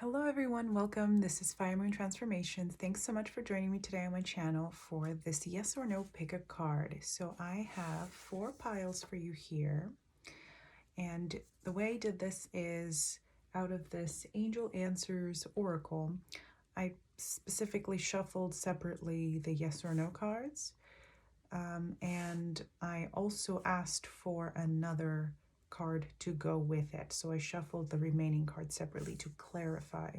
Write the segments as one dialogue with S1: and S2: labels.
S1: Hello everyone, welcome. This is Fire Moon Transformations. Thanks so much for joining me today on my channel for this yes or no pick a card. So I have 4 piles for you here. And the way I did this is out of this Angel Answers Oracle, I specifically shuffled separately the yes or no cards. And I also asked for another card to go with it. So I shuffled the remaining cards separately to clarify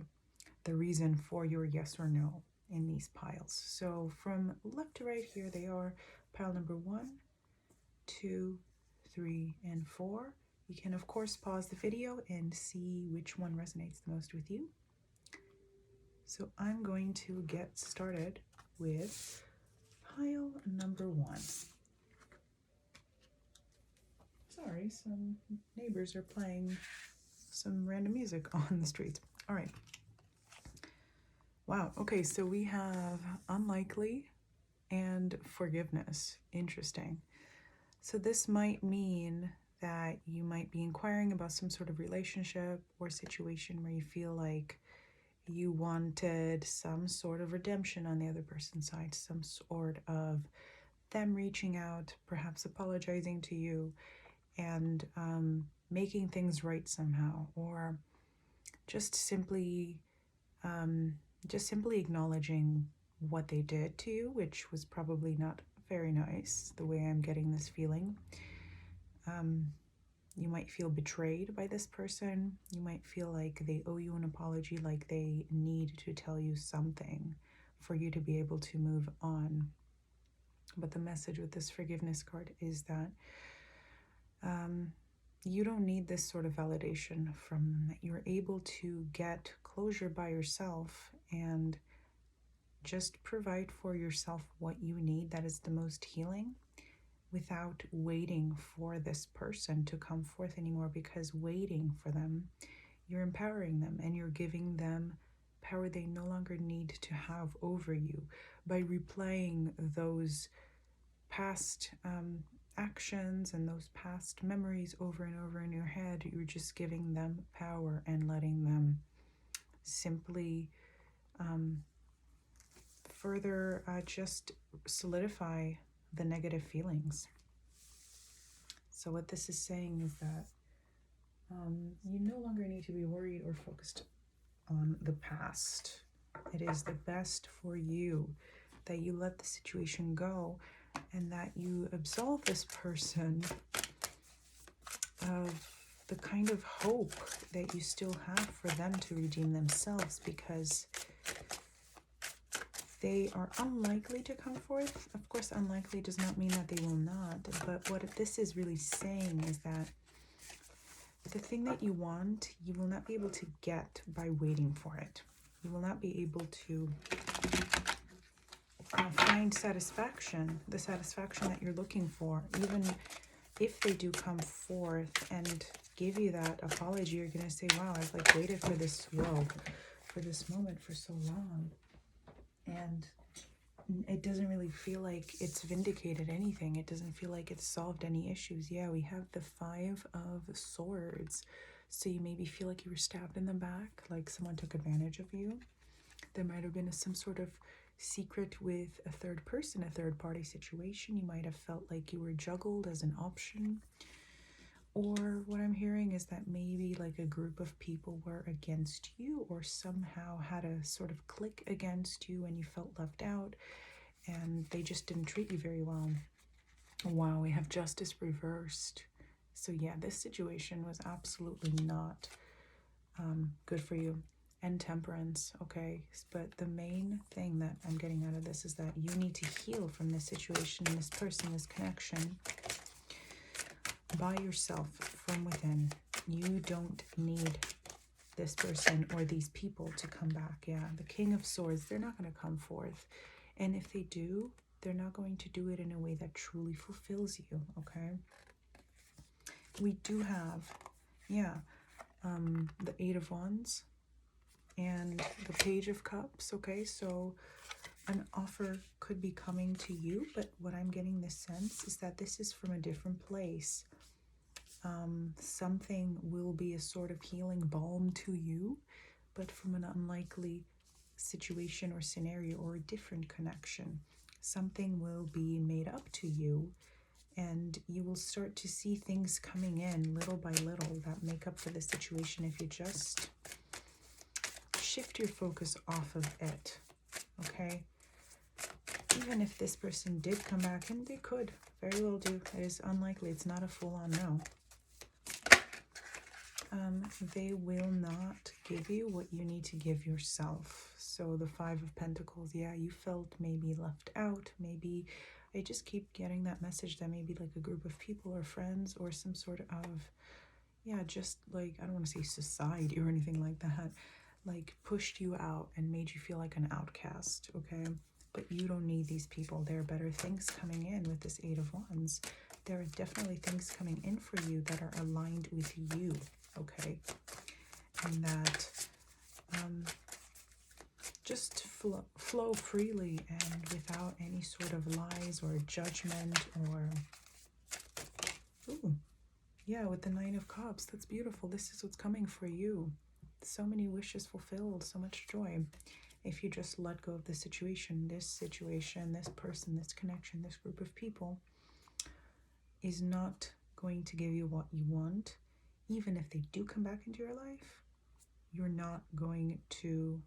S1: the reason for your yes or no in these piles. So from left to right here, they are pile number 1, 2, 3, and 4. You can of course pause the video and see which one resonates the most with you. So I'm going to get started with pile number 1. Sorry, some neighbors are playing some random music on the street. All right. Wow. Okay, so we have unlikely and forgiveness. Interesting. So this might mean that you might be inquiring about some sort of relationship or situation where you feel like you wanted some sort of redemption on the other person's side, some sort of them reaching out, perhaps apologizing to you and making things right somehow, or just simply acknowledging what they did to you, which was probably not very nice, the way I'm getting this feeling. You might feel betrayed by this person. You might feel like they owe you an apology, like they need to tell you something for you to be able to move on. But the message with this forgiveness card is that you don't need this sort of validation from them, that you're able to get closure by yourself and just provide for yourself what you need that is the most healing without waiting for this person to come forth anymore, because waiting for them, you're empowering them and you're giving them power they no longer need to have over you. By replaying those past actions and those past memories over and over in your head, you're just giving them power and letting them simply further just solidify the negative feelings. So what this is saying is that you no longer need to be worried or focused on the past. It is the best for you that you let the situation go and that you absolve this person of the kind of hope that you still have for them to redeem themselves, because they are unlikely to come forth. Of course, unlikely does not mean that they will not, but what this is really saying is that the thing that you want, you will not be able to get by waiting for it. You will not be able to find satisfaction, the satisfaction that you're looking for. Even if they do come forth and give you that apology, you're going to say, wow, I've like waited for this for this moment for so long. And it doesn't really feel like it's vindicated anything. It doesn't feel like it's solved any issues. Yeah, we have the 5 of Swords. So you maybe feel like you were stabbed in the back, like someone took advantage of you. There might have been some sort of secret with a third person, a third party situation. You might have felt like you were juggled as an option. Or what I'm hearing is that maybe like a group of people were against you, or somehow had a sort of click against you and you felt left out and they just didn't treat you very well. Wow, we have Justice reversed. So yeah, this situation was absolutely not good for you. And Temperance, okay? But the main thing that I'm getting out of this is that you need to heal from this situation, this person, this connection by yourself from within. You don't need this person or these people to come back. Yeah, the King of Swords, they're not going to come forth. And if they do, they're not going to do it in a way that truly fulfills you, okay? We do have, yeah, the 8 of Wands and the Page of Cups, okay? So an offer could be coming to you, but what I'm getting this sense is that this is from a different place. Something will be a sort of healing balm to you, but from an unlikely situation or scenario or a different connection. Something will be made up to you, and you will start to see things coming in little by little that make up for the situation if you just shift your focus off of it, okay? Even if this person did come back, and they could very well do, it is unlikely, it's not a full-on no. They will not give you what you need to give yourself. So the Five of Pentacles, yeah, you felt maybe left out. Maybe I just keep getting that message that maybe like a group of people or friends or some sort of, yeah, just like, I don't want to say society or anything like that, like pushed you out and made you feel like an outcast, okay? But you don't need these people. There are better things coming in with this Eight of Wands. There are definitely things coming in for you that are aligned with you, okay? And that just flow freely and without any sort of lies or judgment or, ooh, yeah, with the Nine of Cups. That's beautiful. This is what's coming for you. So many wishes fulfilled, so much joy. If you just let go of the situation, this person, this connection, this group of people is not going to give you what you want. Even if they do come back into your life, you're not going to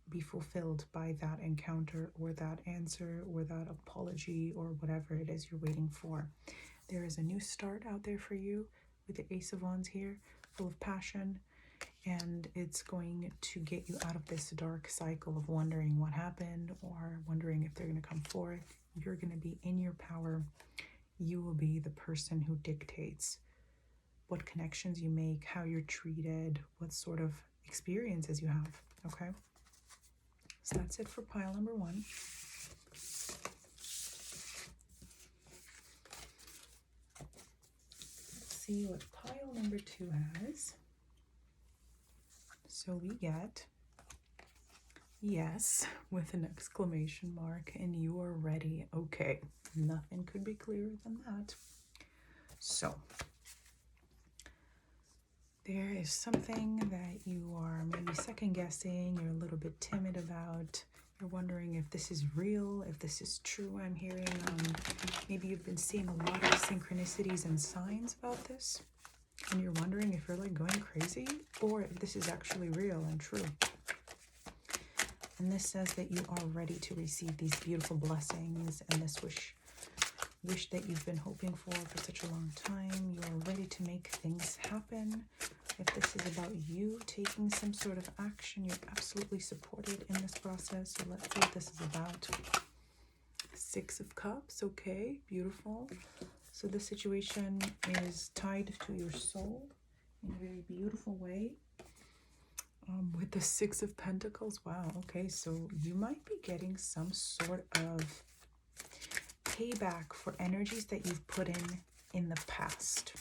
S1: be fulfilled by that encounter or that answer or that apology or whatever it is you're waiting for. There is a new start out there for you with the Ace of Wands here, full of passion, and it's going to get you out of this dark cycle of wondering what happened or wondering if they're going to come forth. You're going to be in your power. You will be the person who dictates what connections you make, how you're treated, what sort of experiences you have, okay? So that's it for pile number 1. Let's see what pile number 2 has. So we get yes with an exclamation mark, and you are ready. Okay, nothing could be clearer than that. So there is something that you are maybe second guessing, you're a little bit timid about. You're wondering if this is real, if this is true. I'm hearing maybe you've been seeing a lot of synchronicities and signs about this, and you're wondering if you're like going crazy or if this is actually real and true. And this says that you are ready to receive these beautiful blessings and this wish that you've been hoping for such a long time. You are ready to make things happen. If this is about you taking some sort of action, you're absolutely supported in this process. So let's see what this is about. Six of Cups, okay, beautiful. So this situation is tied to your soul in a very beautiful way. With the Six of Pentacles, wow, okay, so you might be getting some sort of payback for energies that you've put in the past.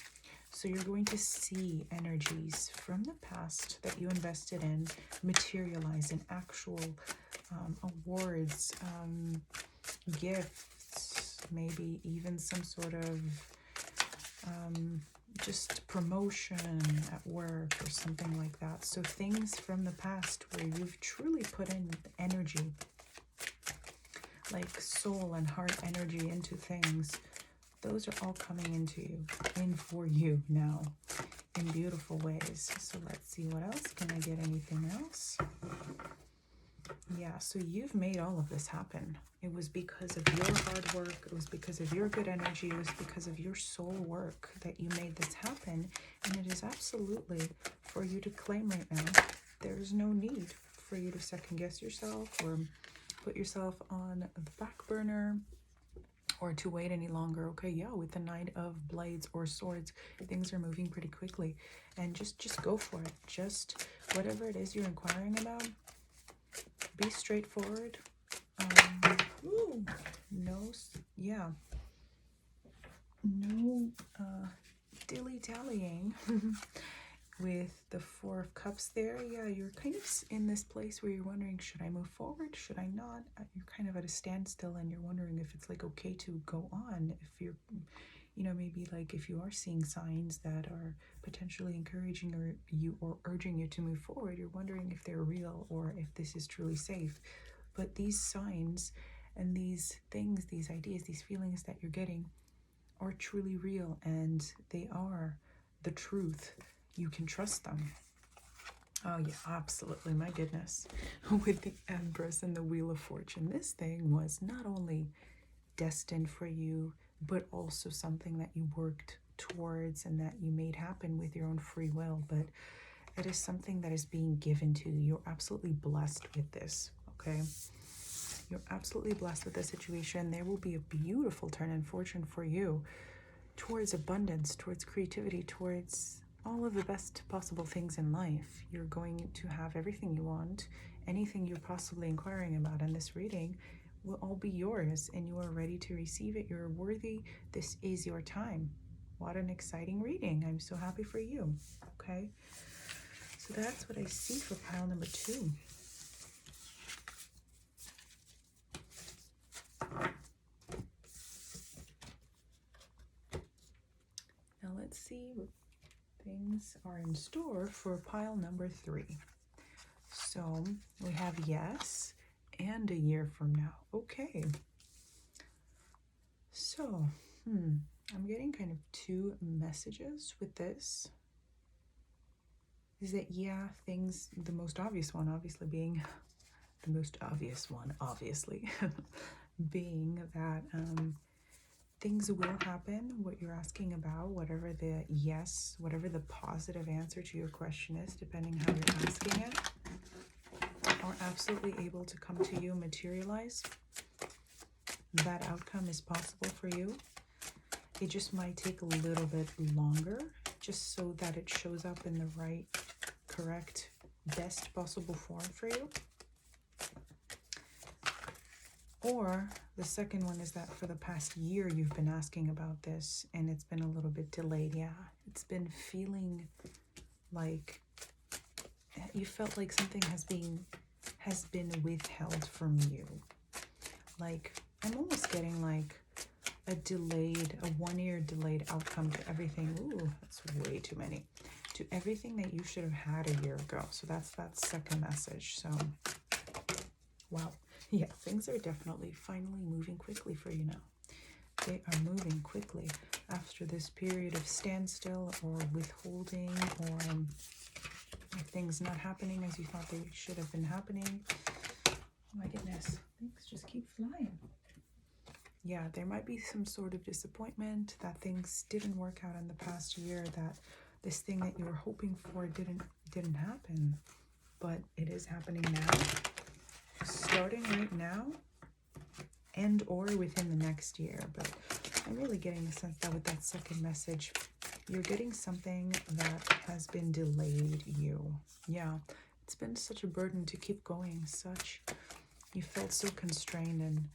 S1: So you're going to see energies from the past that you invested in materialize in actual awards, gifts, maybe even some sort of just promotion at work or something like that. So things from the past where you've truly put in energy, like soul and heart energy into things, those are all coming into you, in for you now in beautiful ways. So let's see what else. Can I get anything else? Yeah, so you've made all of this happen. It was because of your hard work. It was because of your good energy. It was because of your soul work that you made this happen. And it is absolutely for you to claim right now. There is no need for you to second guess yourself or put yourself on the back burner or to wait any longer. Okay, yeah, with the Knight of Blades or Swords, things are moving pretty quickly. And just go for it. Just whatever it is you're inquiring about, be straightforward. No dilly-dallying with the Four of Cups there. Yeah, you're kind of in this place where you're wondering, should I move forward? Should I not? You're kind of at a standstill and you're wondering if it's like okay to go on, if you're you know, maybe like if you are seeing signs that are potentially encouraging or urging you to move forward, you're wondering if they're real or if this is truly safe. But these signs and these things, these ideas, these feelings that you're getting are truly real, and they are the truth. You can trust them. Oh yeah, absolutely. My goodness. With the Empress and the Wheel of Fortune, this thing was not only destined for you, but also something that you worked towards and that you made happen with your own free will. But it is something that is being given to you. You're absolutely blessed with this, okay? You're absolutely blessed with this situation. There will be a beautiful turn in fortune for you towards abundance, towards creativity, towards all of the best possible things in life. You're going to have everything you want. Anything you're possibly inquiring about in this reading will all be yours, and you are ready to receive it. You're worthy. This is your time. What an exciting reading. I'm so happy for you. Okay, so that's what I see for pile number 2. Now let's see what things are in store for pile number 3. So we have yes and a year from now. Okay. So, I'm getting kind of 2 messages with this. Is that, yeah, things, the most obvious one, obviously, being being that things will happen, what you're asking about, whatever the yes, whatever the positive answer to your question is, depending how you're asking it, are absolutely able to come to you, materialize. That outcome is possible for you. It just might take a little bit longer, just so that it shows up in the right, correct, best possible form for you. Or the second one is that for the past year you've been asking about this and it's been a little bit delayed. Yeah, it's been feeling like you felt like something has been withheld from you. Like, I'm almost getting like a 1-year delayed outcome to everything. Ooh, that's way too many. To everything that you should have had a year ago. So that's that second message. So, wow. Yeah, things are definitely finally moving quickly for you now. They are moving quickly after this period of standstill or withholding, or things not happening as you thought they should have been happening. Oh my goodness, things just keep flying. Yeah, there might be some sort of disappointment that things didn't work out in the past year, that this thing that you were hoping for didn't happen, but it is happening now. Starting right now and or within the next year. But I'm really getting the sense that with that second message, you're getting something that has been delayed you. Yeah, it's been such a burden to keep going. You felt so constrained, and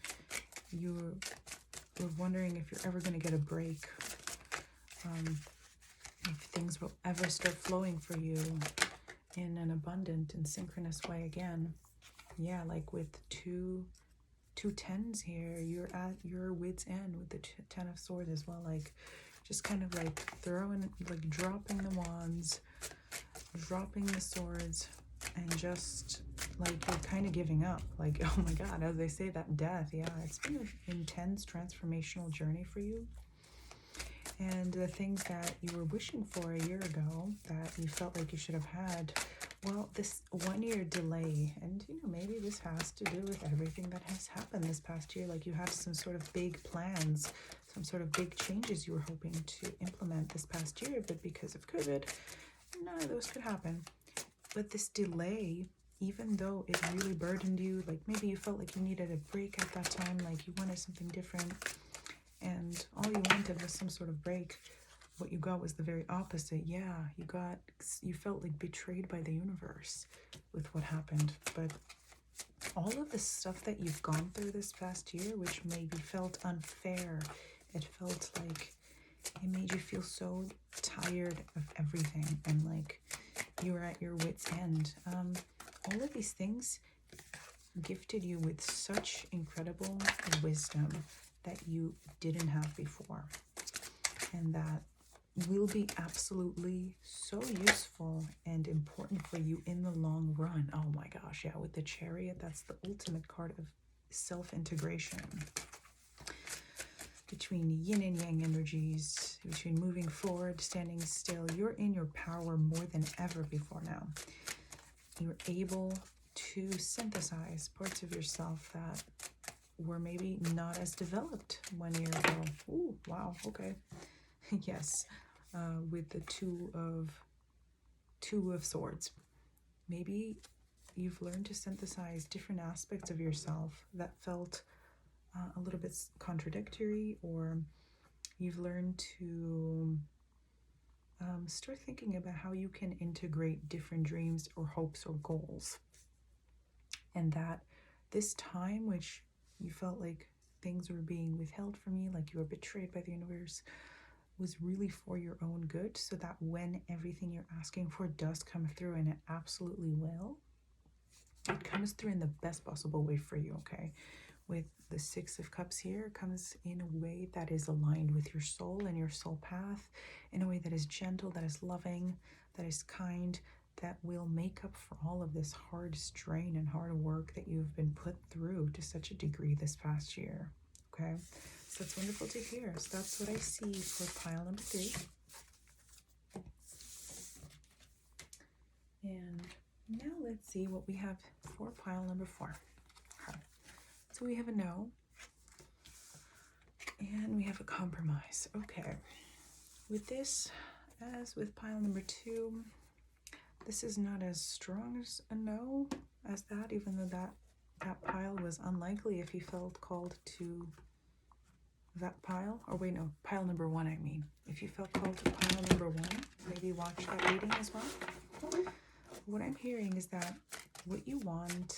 S1: you were wondering if you're ever going to get a break, if things will ever start flowing for you in an abundant and synchronous way again. Yeah, like with two 10s here, you're at your wit's end with the 10 of swords as well. Like, just kind of like dropping the wands, dropping the swords, and just like you're kind of giving up. Like, oh my god, as they say, that death. Yeah, it's been an intense transformational journey for you. And the things that you were wishing for a year ago that you felt like you should have had, well, this 1-year delay, and maybe this has to do with everything that has happened this past year. Like, you had some sort of big plans, some sort of big changes you were hoping to implement this past year, but because of COVID, none of those could happen. But this delay, even though it really burdened you, like maybe you felt like you needed a break at that time, like you wanted something different, and all you wanted was some sort of break. What you got was the very opposite. Yeah, you felt like betrayed by the universe with what happened. But all of the stuff that you've gone through this past year, which maybe felt unfair, it felt like it made you feel so tired of everything, and like you were at your wit's end. All of these things gifted you with such incredible wisdom that you didn't have before. and that will be absolutely so useful and important for you in the long run. Oh my gosh, yeah, with the Chariot, that's the ultimate card of self-integration between yin and yang energies, between moving forward, standing still. You're in your power more than ever before now. You're able to synthesize parts of yourself that were maybe not as developed 1 year ago. Ooh, wow, okay. Yes, with the two of swords. Maybe you've learned to synthesize different aspects of yourself that felt a little bit contradictory, or you've learned to start thinking about how you can integrate different dreams or hopes or goals. And that this time, which you felt like things were being withheld from you, like you were betrayed by the universe, was really for your own good, so that when everything you're asking for does come through, and it absolutely will, it comes through in the best possible way for you, okay? With the Six of Cups here, it comes in a way that is aligned with your soul and your soul path, in a way that is gentle, that is loving, that is kind, that will make up for all of this hard strain and hard work that you've been put through to such a degree this past year, okay? So that's wonderful to hear. So that's what I see for pile number 3. And now let's see what we have for pile number 4. Okay. So we have a no, and we have a compromise. Okay. With this, as with pile number 2, this is not as strong as a no as that, even though that pile was unlikely if you felt called to that pile. Or wait, no, pile number 1, I mean. If you felt called to pile number 1, maybe watch that reading as well. What I'm hearing is that what you want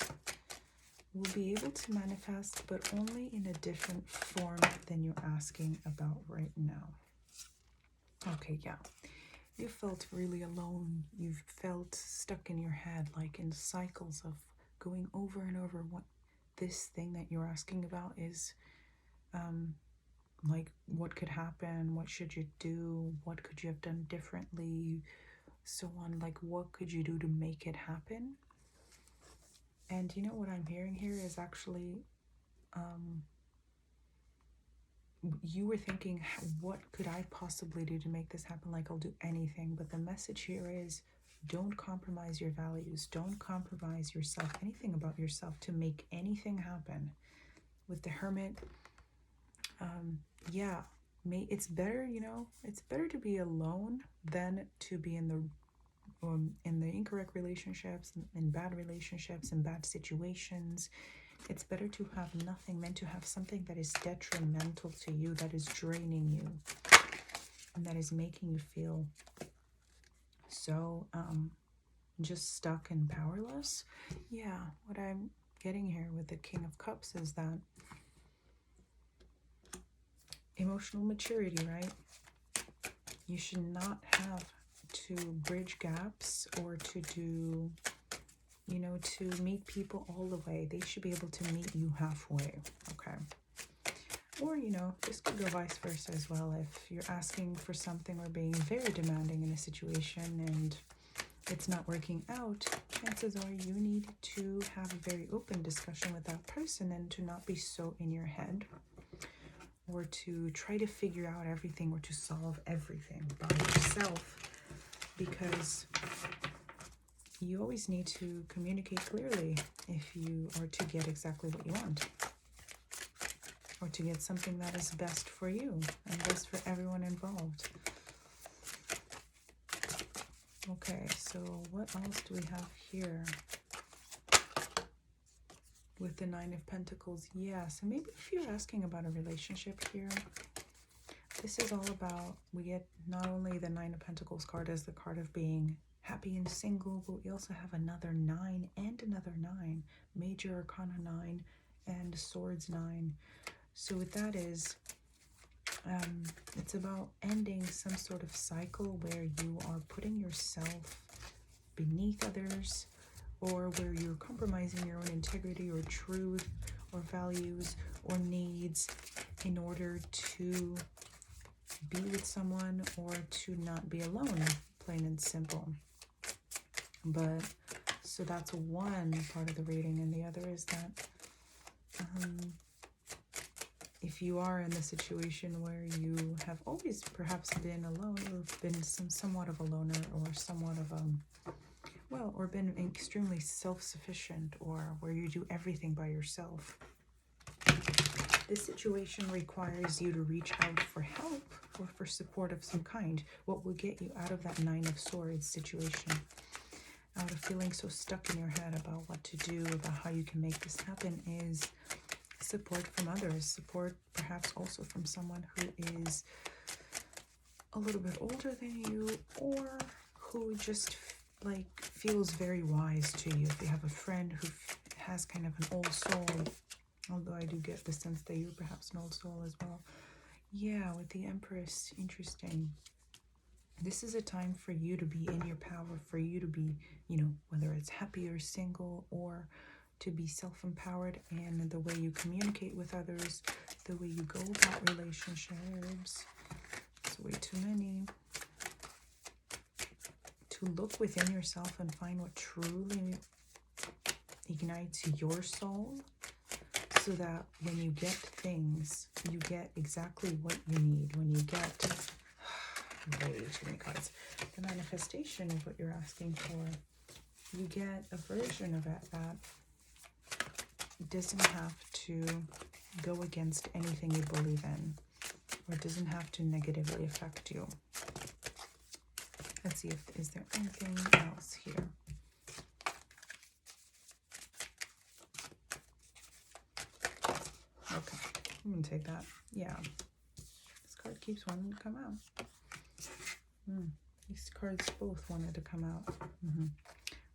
S1: will be able to manifest, but only in a different form than you're asking about right now. Okay, yeah. You felt really alone. You've felt stuck in your head, like in cycles of going over and over what this thing that you're asking about is. Like, what could happen? What should you do? What could you have done differently? So on, like, what could you do to make it happen? And you know what I'm hearing here is actually, you were thinking, what could I possibly do to make this happen? Like, I'll do anything. But the message here is, don't compromise your values. Don't compromise yourself, anything about yourself, to make anything happen. With the Hermit, yeah, it's better, it's better to be alone than to be in the incorrect relationships, in bad relationships, in bad situations. It's better to have nothing than to have something that is detrimental to you, that is draining you, and that is making you feel so just stuck and powerless. Yeah, what I'm getting here with the King of Cups is that emotional maturity, right? You should not have to bridge gaps or to do, to meet people all the way. They should be able to meet you halfway, okay? Or, this could go vice versa as well. If you're asking for something or being very demanding in a situation and it's not working out, chances are you need to have a very open discussion with that person and to not be so in your head, or to try to figure out everything or to solve everything by yourself, because you always need to communicate clearly if you are to get exactly what you want, or to get something that is best for you and best for everyone involved. Okay, so what else do we have here? With the Nine of Pentacles, yeah, so maybe if you're asking about a relationship here, this is all about, we get not only the Nine of Pentacles card as the card of being happy and single, but we also have another 9 and another 9, Major Arcana 9 and Swords 9. So what that is, it's about ending some sort of cycle where you are putting yourself beneath others, or where you're compromising your own integrity or truth or values or needs in order to be with someone or to not be alone, plain and simple. But so that's one part of the reading, and the other is that if you are in the situation where you have always perhaps been alone, or been somewhat of a loner, or somewhat of or been extremely self-sufficient, or where you do everything by yourself, this situation requires you to reach out for help or for support of some kind. What will get you out of that Nine of Swords situation, out of feeling so stuck in your head about what to do, about how you can make this happen, is support from others. Support perhaps also from someone who is a little bit older than you, or who just like feels very wise to you. If you have a friend who has kind of an old soul, although I do get the sense that you're perhaps an old soul as well. Yeah, with the Empress, interesting. This is a time for you to be in your power, for you to be, you know, whether it's happy or single, or to be self-empowered, and the way you communicate with others, the way you go about relationships. It's way too many. To look within yourself and find what truly ignites your soul, so that when you get things, you get exactly what you need. When you get way too many cards, the manifestation of what you're asking for, you get a version of it that doesn't have to go against anything you believe in, or doesn't have to negatively affect you. Let's see if is there anything else here. Okay, I'm gonna take that. Yeah, this card keeps wanting to come out. These cards both wanted to come out.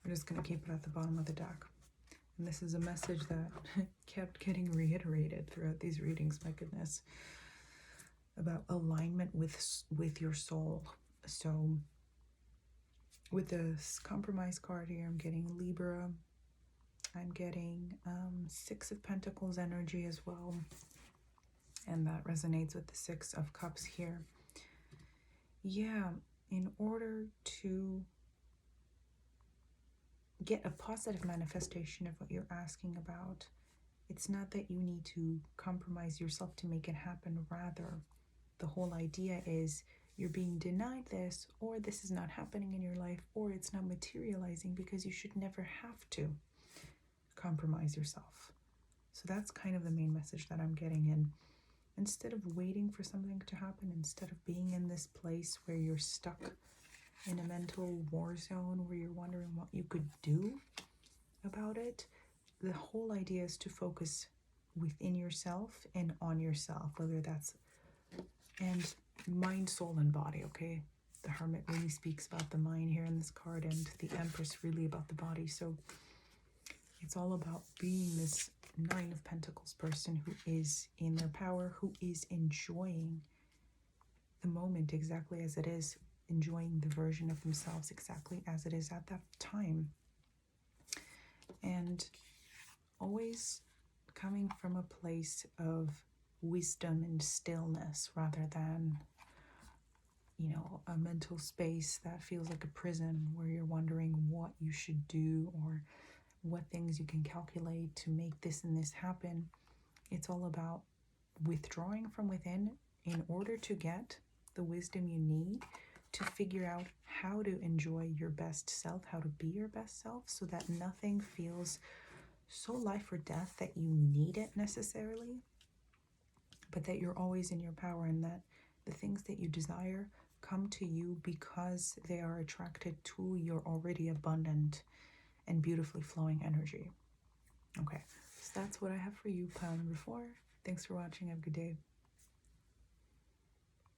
S1: We're just gonna keep it at the bottom of the deck. And this is a message that kept getting reiterated throughout these readings, my goodness, about alignment with your soul. So with this compromise card here, I'm getting Libra. I'm getting Six of Pentacles energy as well. And that resonates with the Six of Cups here. Yeah, in order to get a positive manifestation of what you're asking about, it's not that you need to compromise yourself to make it happen. Rather, the whole idea is you're being denied this, or this is not happening in your life, or it's not materializing, because you should never have to compromise yourself. So that's kind of the main message that I'm getting in. Instead of waiting for something to happen, instead of being in this place where you're stuck in a mental war zone, where you're wondering what you could do about it, the whole idea is to focus within yourself and on yourself, whether that's and mind, soul, and body. Okay, the Hermit really speaks about the mind here in this card, and the Empress really about the body. So it's all about being this Nine of Pentacles person who is in their power, who is enjoying the moment exactly as it is, enjoying the version of themselves exactly as it is at that time, and always coming from a place of wisdom and stillness, rather than, you know, a mental space that feels like a prison, where you're wondering what you should do or what things you can calculate to make this and this happen. It's all about withdrawing from within in order to get the wisdom you need to figure out how to enjoy your best self, how to be your best self, so that nothing feels so life or death that you need it necessarily, but that you're always in your power, and that the things that you desire come to you because they are attracted to your already abundant and beautifully flowing energy. Okay, so that's what I have for you, pile number 4. Thanks for watching. Have a good day.